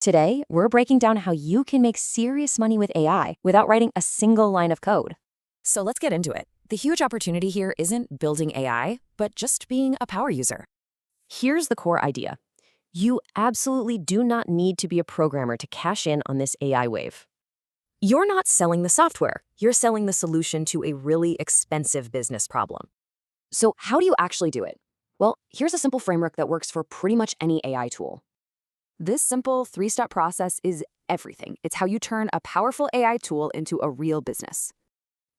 Today, we're breaking down how you can make serious money with AI without writing a single line of code. So let's get into it. The huge opportunity here isn't building AI, but just being a power user. Here's the core idea. You absolutely do not need to be a programmer to cash in on this AI wave. You're not selling the software, you're selling the solution to a really expensive business problem. So how do you actually do it? Well, here's a simple framework that works for pretty much any AI tool. This simple 3-step process is everything. It's how you turn a powerful AI tool into a real business.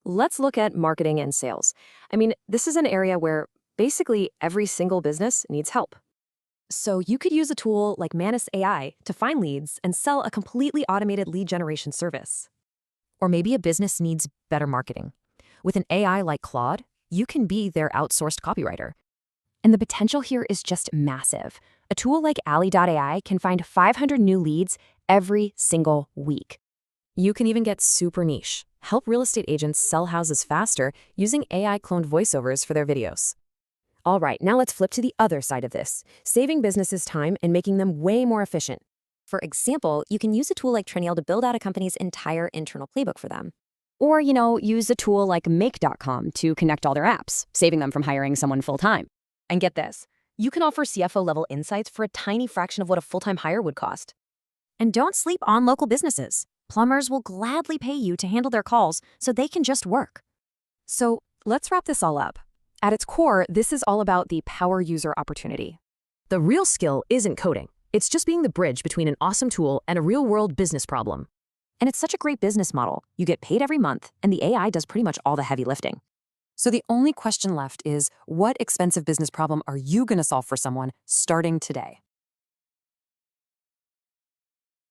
Let's look at marketing and sales. I mean, this is an area where basically every single business needs help. So you could use a tool like Manus AI to find leads and sell a completely automated lead generation service. Or maybe a business needs better marketing. With an AI like Claude, you can be their outsourced copywriter. And the potential here is just massive. A tool like Ally.ai can find 500 new leads every single week. You can even get super niche. Help real estate agents sell houses faster using AI-cloned voiceovers for their videos. All right, now let's flip to the other side of this, saving businesses time and making them way more efficient. For example, you can use a tool like Triniel to build out a company's entire internal playbook for them. Or, use a tool like Make.com to connect all their apps, saving them from hiring someone full-time. And get this, you can offer CFO-level insights for a tiny fraction of what a full-time hire would cost. And don't sleep on local businesses. Plumbers will gladly pay you to handle their calls so they can just work. So let's wrap this all up. At its core, this is all about the power user opportunity. The real skill isn't coding. It's just being the bridge between an awesome tool and a real-world business problem. And it's such a great business model. You get paid every month, and the AI does pretty much all the heavy lifting. So the only question left is, what expensive business problem are you going to solve for someone starting today?